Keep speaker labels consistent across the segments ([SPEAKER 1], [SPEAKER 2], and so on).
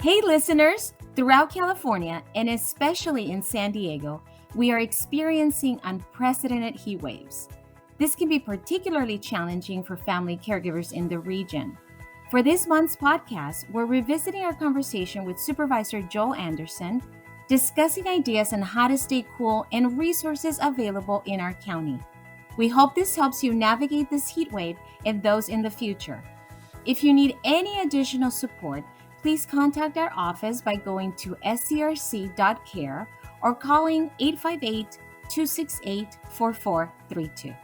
[SPEAKER 1] Hey listeners, throughout California and especially in San Diego, we are experiencing unprecedented heat waves. This can be particularly challenging for family caregivers in the region. For this month's podcast, we're revisiting our conversation with Supervisor Joel Anderson, discussing ideas on how to stay cool and resources available in our county. We hope this helps you navigate this heat wave and those in the future. If you need any additional support, please contact our office by going to scrc.care or calling 858-268-4432.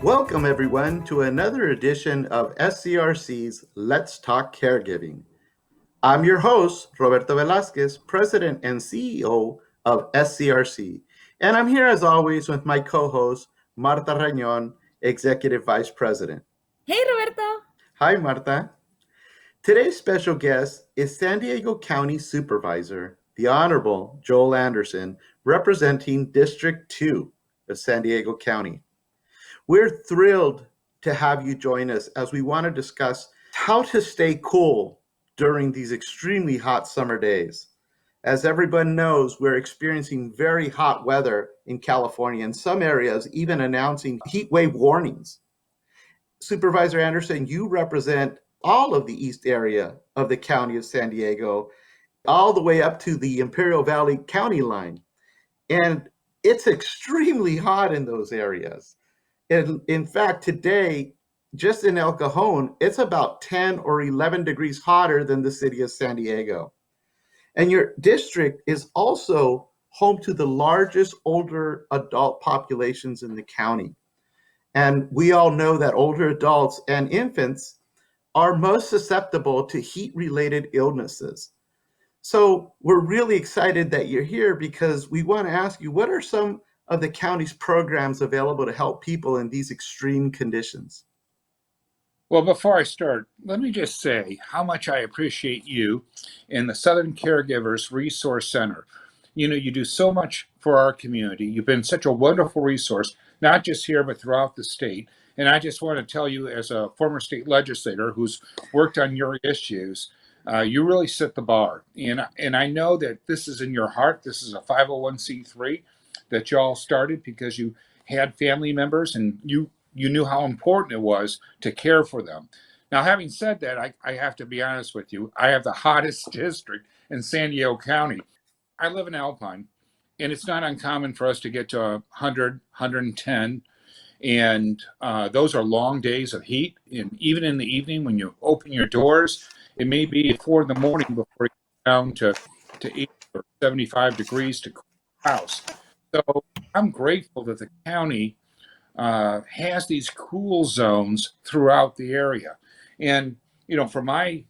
[SPEAKER 2] Welcome, everyone, to another edition of SCRC's Let's Talk Caregiving. I'm your host, Roberto Velasquez, President and CEO of SCRC. And I'm here, as always, with my co-host, Marta Rañón, Executive Vice President.
[SPEAKER 1] Hey, Roberto.
[SPEAKER 2] Hi, Marta. Today's special guest is San Diego County Supervisor, the Honorable Joel Anderson, representing District 2 of San Diego County. We're thrilled to have you join us as we want to discuss how to stay cool during these extremely hot summer days. As everyone knows, we're experiencing very hot weather in California, in some areas even announcing heat wave warnings. Supervisor Anderson, you represent all of the east area of the county of San Diego, all the way up to the Imperial Valley County line. And it's extremely hot in those areas. And in fact, today, just in El Cajon, it's about 10 or 11 degrees hotter than the city of San Diego. And your district is also home to the largest older adult populations in the county. And we all know that older adults and infants are most susceptible to heat-related illnesses. So we're really excited that you're here because we want to ask you, what are some of the county's programs available to help people in these extreme conditions?
[SPEAKER 3] Well, before I start, let me just say how much I appreciate you and the Southern Caregivers Resource Center. You know, you do so much for our community. You've been such a wonderful resource, not just here, but throughout the state. And I just want to tell you, as a former state legislator who's worked on your issues, you really set the bar. And I know that this is in your heart. This is a 501c3 that y'all started because you had family members and you knew how important it was to care for them. Now, having said that, I have to be honest with you. I have the hottest district in San Diego County. I live in Alpine, and it's not uncommon for us to get to 100, 110. And those are long days of heat. And even in the evening, when you open your doors, it may be 4 in the morning before you get down to 80 or 75 degrees to cool the house. So I'm grateful that the county has these cool zones throughout the area. And, you know, for my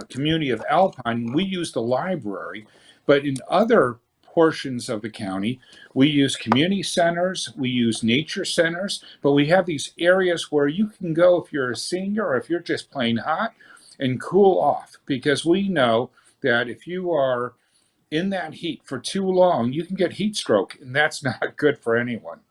[SPEAKER 3] community of Alpine, we use the library, but in other portions of the county, we use community centers, we use nature centers, but we have these areas where you can go if you're a senior or if you're just plain hot and cool off, because we know that if you are in that heat for too long, you can get heat stroke, and that's not good for anyone.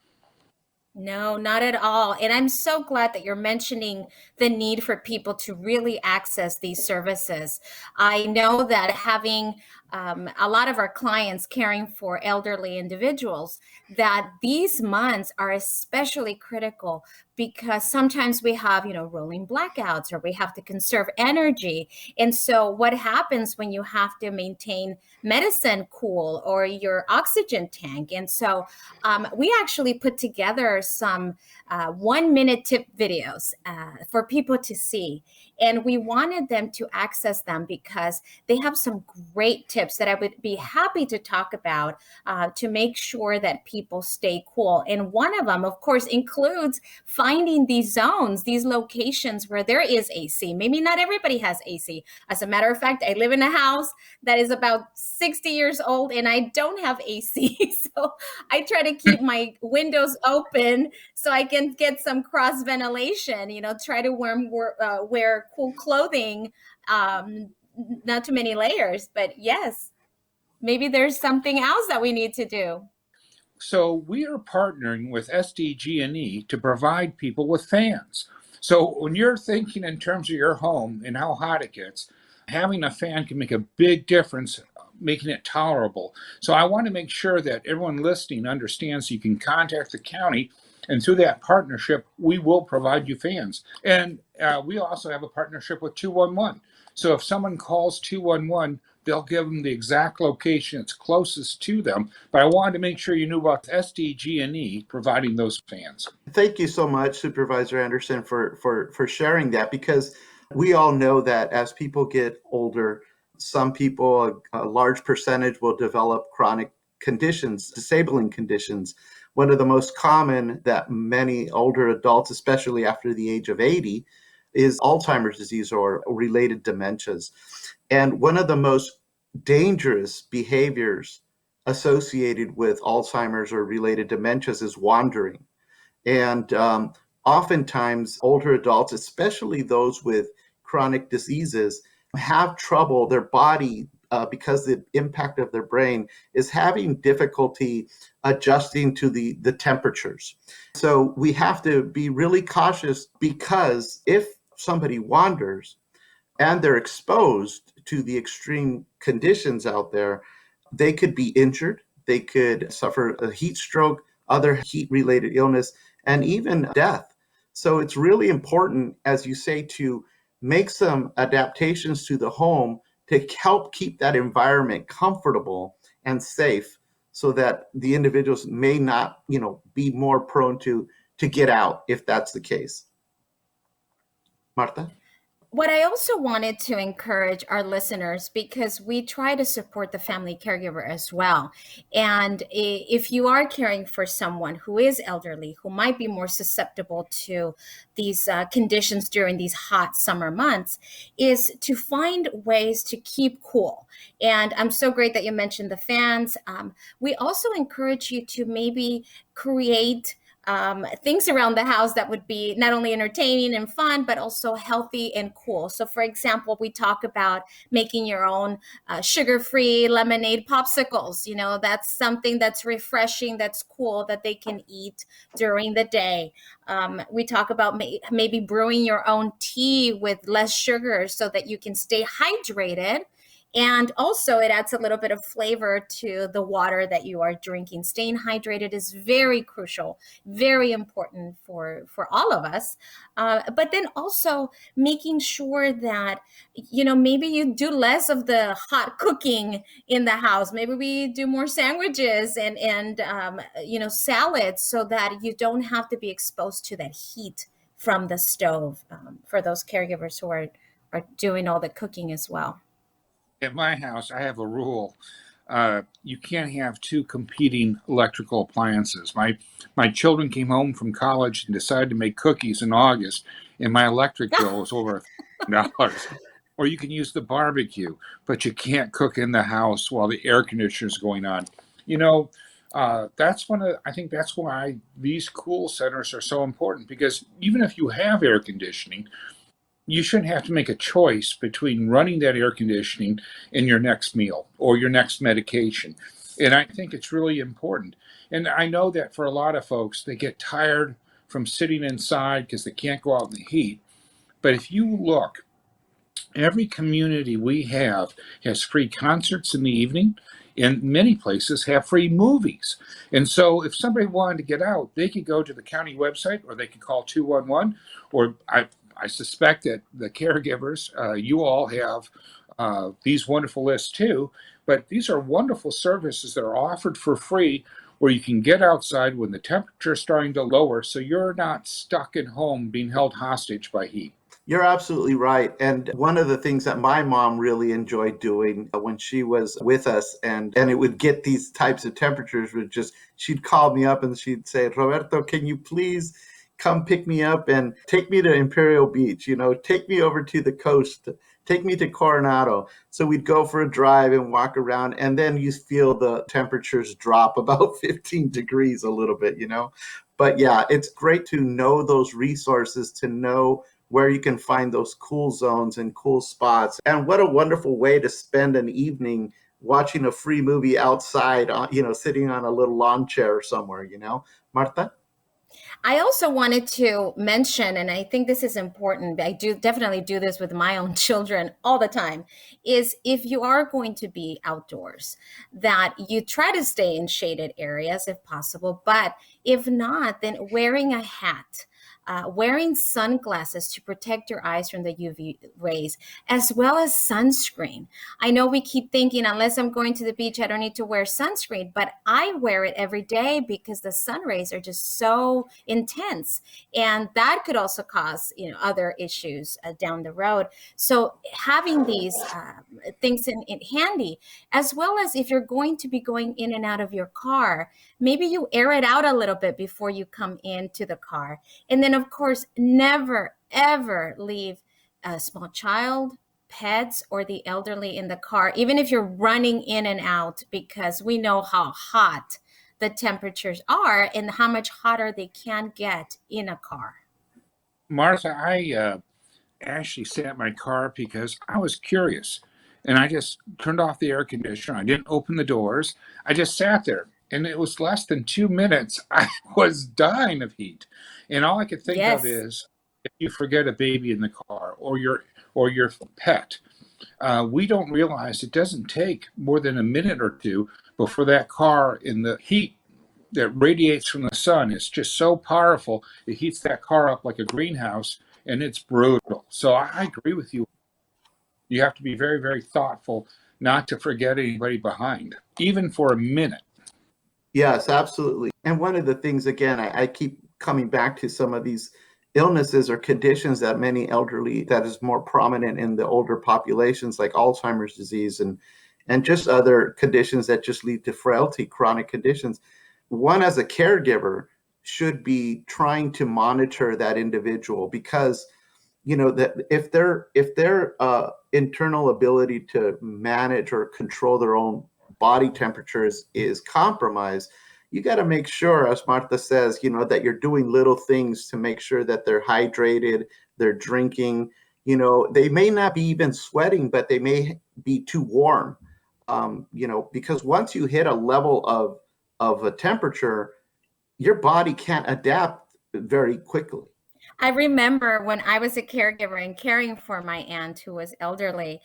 [SPEAKER 1] No, not at all. And I'm so glad that you're mentioning the need for people to really access these services. I know that having a lot of our clients caring for elderly individuals, that these months are especially critical because sometimes we have, rolling blackouts or we have to conserve energy. And so what happens when you have to maintain medicine cool or your oxygen tank? And so we actually put together some 1-minute tip videos for people to see. And we wanted them to access them because they have some great tips that I would be happy to talk about to make sure that people stay cool. And one of them, of course, includes finding these zones, these locations where there is AC. Maybe not everybody has AC. As a matter of fact, I live in a house that is about 60 years old and I don't have AC. So I try to keep my windows open so I can get some cross ventilation, try to wear cool clothing not too many layers, but yes, maybe there's something else that we need to do.
[SPEAKER 3] So we are partnering with SDG&E to provide people with fans. So when you're thinking in terms of your home and how hot it gets, having a fan can make a big difference, making it tolerable. So I want to make sure that everyone listening understands you can contact the county, and through that partnership, we will provide you fans. And we also have a partnership with 211. So if someone calls 211, they'll give them the exact location that's closest to them. But I wanted to make sure you knew about SDG&E providing those fans.
[SPEAKER 2] Thank you so much, Supervisor Anderson, for sharing that, because we all know that as people get older, some people, a large percentage, will develop chronic conditions, disabling conditions. One of the most common that many older adults, especially after the age of 80, is Alzheimer's disease or related dementias. And one of the most dangerous behaviors associated with Alzheimer's or related dementias is wandering. And oftentimes, older adults, especially those with chronic diseases, have trouble. Their body, because the impact of their brain, is having difficulty adjusting to the temperatures. So we have to be really cautious, because if somebody wanders and they're exposed to the extreme conditions out there, they could be injured. They could suffer a heat stroke, other heat-related illness, and even death. So it's really important, as you say, to make some adaptations to the home to help keep that environment comfortable and safe, so that the individuals may not, be more prone to get out if that's the case. Marta?
[SPEAKER 1] What I also wanted to encourage our listeners, because we try to support the family caregiver as well. And if you are caring for someone who is elderly, who might be more susceptible to these conditions during these hot summer months, is to find ways to keep cool. And I'm so great that you mentioned the fans. We also encourage you to maybe create things around the house that would be not only entertaining and fun, but also healthy and cool. So, for example, we talk about making your own sugar-free lemonade popsicles. That's something that's refreshing, that's cool, that they can eat during the day. We talk about maybe brewing your own tea with less sugar so that you can stay hydrated. And also, it adds a little bit of flavor to the water that you are drinking. Staying hydrated is very crucial, very important for all of us. But then also making sure that, maybe you do less of the hot cooking in the house. Maybe we do more sandwiches and salads, so that you don't have to be exposed to that heat from the stove, for those caregivers who are doing all the cooking as well.
[SPEAKER 3] At my house, I have a rule. You can't have two competing electrical appliances. My children came home from college and decided to make cookies in August, and my electric bill was over $1,000. Or you can use the barbecue, but you can't cook in the house while the air conditioner is going on. I think that's why these cool centers are so important, because even if you have air conditioning, you shouldn't have to make a choice between running that air conditioning and your next meal or your next medication. And I think it's really important. And I know that for a lot of folks, they get tired from sitting inside because they can't go out in the heat. But if you look, every community we have has free concerts in the evening, and many places have free movies. And so if somebody wanted to get out, they could go to the county website, or they could call 211, or I suspect that the caregivers, you all have these wonderful lists too, but these are wonderful services that are offered for free, where you can get outside when the temperature is starting to lower, so you're not stuck at home being held hostage by heat.
[SPEAKER 2] You're absolutely right. And one of the things that my mom really enjoyed doing when she was with us, and it would get these types of temperatures, she'd call me up and she'd say, Roberto, can you please come pick me up and take me to Imperial Beach, take me over to the coast, take me to Coronado. So we'd go for a drive and walk around, and then you feel the temperatures drop about 15 degrees a little bit, But yeah, it's great to know those resources, to know where you can find those cool zones and cool spots. And what a wonderful way to spend an evening watching a free movie outside, sitting on a little lawn chair somewhere, Marta?
[SPEAKER 1] I also wanted to mention, and I think this is important, I do definitely do this with my own children all the time, is if you are going to be outdoors, that you try to stay in shaded areas if possible, but if not, then wearing a hat, wearing sunglasses to protect your eyes from the UV rays, as well as sunscreen. I know we keep thinking, unless I'm going to the beach, I don't need to wear sunscreen, but I wear it every day because the sun rays are just so intense. And that could also cause, other issues down the road. So having these things in handy, as well as if you're going to be going in and out of your car, maybe you air it out a little bit before you come into the car. And then, of course, never, ever leave a small child, pets, or the elderly in the car, even if you're running in and out, because we know how hot the temperatures are and how much hotter they can get in a car.
[SPEAKER 3] Martha, I actually sat in my car because I was curious. And I just turned off the air conditioner. I didn't open the doors. I just sat there. And it was less than 2 minutes. I was dying of heat. And all I could think of is if you forget a baby in the car or your pet, we don't realize it doesn't take more than a minute or two before that car in the heat that radiates from the sun is just so powerful. It heats that car up like a greenhouse, and it's brutal. So I agree with you. You have to be very, very thoughtful not to forget anybody behind, even for a minute.
[SPEAKER 2] Yes, absolutely. And one of the things, again, I keep coming back to some of these illnesses or conditions that many elderly, that is more prominent in the older populations, like Alzheimer's disease and just other conditions that just lead to frailty, chronic conditions. One, as a caregiver, should be trying to monitor that individual, because that if their internal ability to manage or control their own body temperatures is compromised, you got to make sure, as Martha says, that you're doing little things to make sure that they're hydrated, they're drinking. They may not be even sweating, but they may be too warm. Because once you hit a level of a temperature, your body can't adapt very quickly.
[SPEAKER 1] I remember when I was a caregiver and caring for my aunt who was elderly,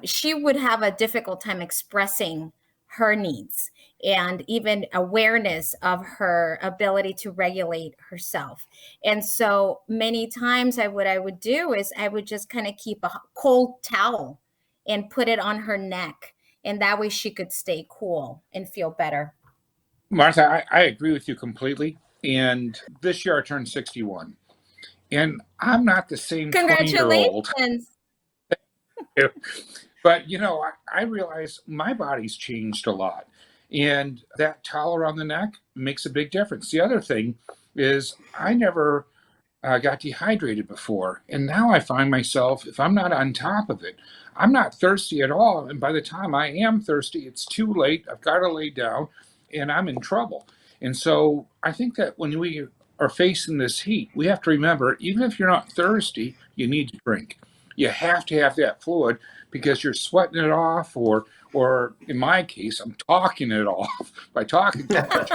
[SPEAKER 1] she would have a difficult time expressing her needs and even awareness of her ability to regulate herself. And so many times what I would do is I would just kind of keep a cold towel and put it on her neck. And that way she could stay cool and feel better.
[SPEAKER 3] Martha, I agree with you completely. And this year I turned 61. And I'm not the same 20-year-old.
[SPEAKER 1] Congratulations.
[SPEAKER 3] But, I realize my body's changed a lot. And that towel around the neck makes a big difference. The other thing is I never got dehydrated before. And now I find myself, if I'm not on top of it, I'm not thirsty at all. And by the time I am thirsty, it's too late. I've got to lay down and I'm in trouble. And so I think that when we are facing this heat, we have to remember, even if you're not thirsty, you need to drink. You have to have that fluid because you're sweating it off, or in my case, I'm talking it off by talking too much.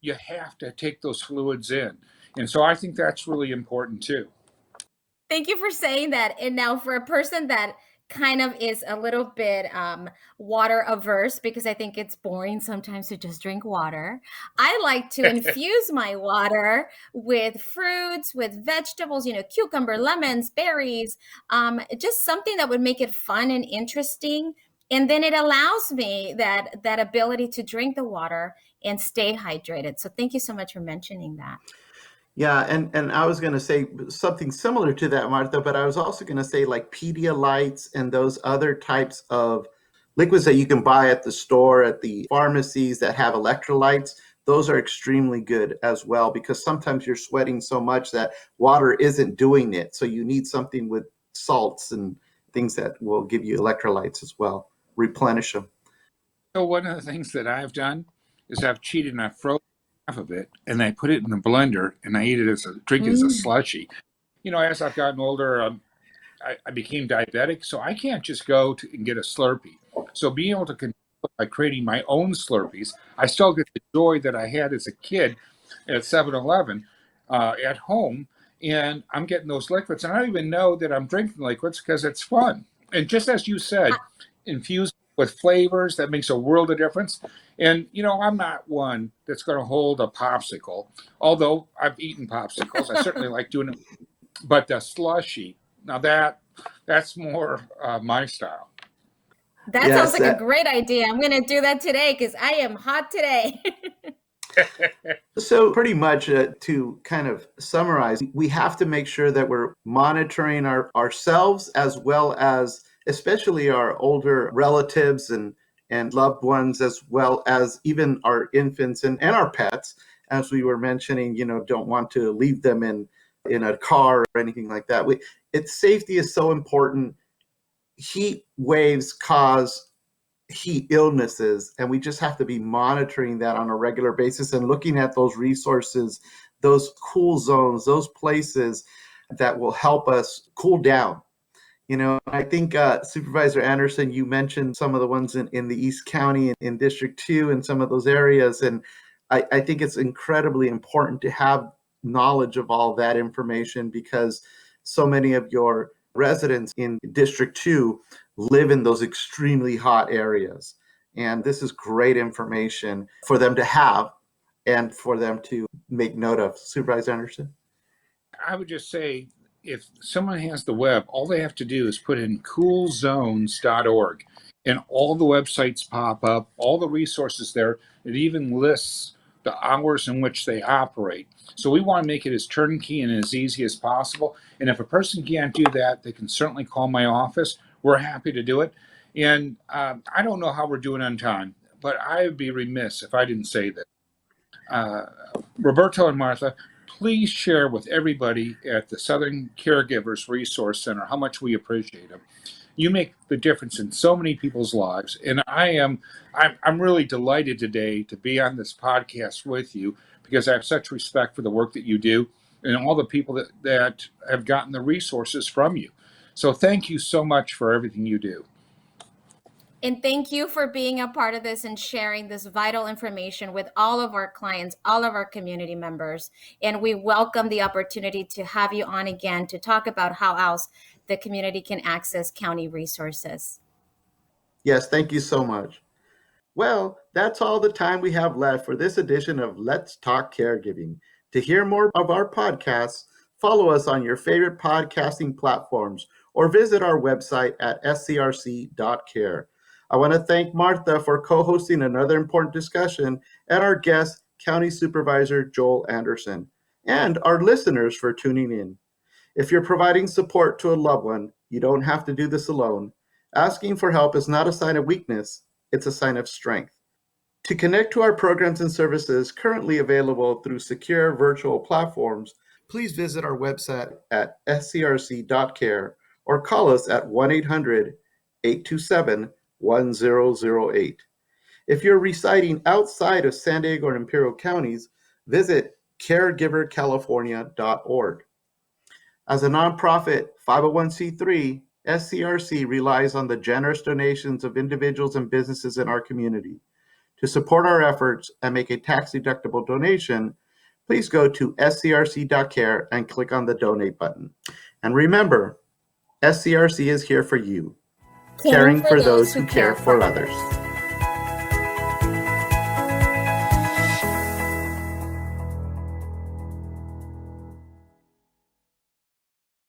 [SPEAKER 3] You have to take those fluids in. And so I think that's really important too.
[SPEAKER 1] Thank you for saying that. And now for a person that kind of is a little bit water averse, because I think it's boring sometimes to just drink water, I like to infuse my water with fruits, with vegetables, cucumber, lemons, berries, just something that would make it fun and interesting. And then it allows me that ability to drink the water and stay hydrated. So thank you so much for mentioning that.
[SPEAKER 2] Yeah, and I was going to say something similar to that, Martha, but I was also going to say like Pedialytes and those other types of liquids that you can buy at the store, at the pharmacies that have electrolytes. Those are extremely good as well, because sometimes you're sweating so much that water isn't doing it. So you need something with salts and things that will give you electrolytes as well, replenish them.
[SPEAKER 3] So one of the things that I've done is I've cheated and I've frozen of it and I put it in the blender and I eat it as a drink as a slushy. As I've gotten older, I became diabetic, so I can't just go and get a Slurpee. So being able to control it by creating my own Slurpees, I still get the joy that I had as a kid at 7-Eleven at home, and I'm getting those liquids, and I don't even know that I'm drinking liquids because it's fun. And just as you said, infused with flavors, that makes a world of difference. And, I'm not one that's going to hold a popsicle, although I've eaten popsicles. I certainly like doing it. But the slushy, now that's more my style.
[SPEAKER 1] That sounds like a great idea. I'm going to do that today because I am hot today.
[SPEAKER 2] So pretty much to kind of summarize, we have to make sure that we're monitoring ourselves as well as especially our older relatives and loved ones, as well as even our infants and our pets. As we were mentioning, don't want to leave them in a car or anything like that. Safety is so important. Heat waves cause heat illnesses, and we just have to be monitoring that on a regular basis and looking at those resources, those cool zones, those places that will help us cool down. I think Supervisor Anderson, you mentioned some of the ones in the East County in District 2 and some of those areas, and I think it's incredibly important to have knowledge of all that information because so many of your residents in District 2 live in those extremely hot areas. And this is great information for them to have and for them to make note of. Supervisor Anderson?
[SPEAKER 3] I would just say, if someone has the web, all they have to do is put in coolzones.org and all the websites pop up, all the resources there. It even lists the hours in which they operate. So we want to make it as turnkey and as easy as possible. And if a person can't do that, they can certainly call my office. We're happy to do it. And I don't know how we're doing on time, but I would be remiss if I didn't say that. Roberto and Martha, please share with everybody at the Southern Caregivers Resource Center how much we appreciate them. You make the difference in so many people's lives, and I'm really delighted today to be on this podcast with you because I have such respect for the work that you do and all the people that have gotten the resources from you. So thank you so much for everything you do.
[SPEAKER 1] And thank you for being a part of this and sharing this vital information with all of our clients, all of our community members. And we welcome the opportunity to have you on again to talk about how else the community can access county resources.
[SPEAKER 2] Yes, thank you so much. Well, that's all the time we have left for this edition of Let's Talk Caregiving. To hear more of our podcasts, follow us on your favorite podcasting platforms or visit our website at scrc.care. I want to thank Martha for co-hosting another important discussion and our guest, County Supervisor Joel Anderson, and our listeners for tuning in. If you're providing support to a loved one, you don't have to do this alone. Asking for help is not a sign of weakness, it's a sign of strength. To connect to our programs and services currently available through secure virtual platforms, please visit our website at scrc.care or call us at 1-800-827-1008. If you're residing outside of San Diego and Imperial counties, visit caregivercalifornia.org. As a nonprofit 501c3, SCRC relies on the generous donations of individuals and businesses in our community. To support our efforts and make a tax-deductible donation, please go to scrc.care and click on the donate button. And remember, SCRC is here for you, caring for those who care for others.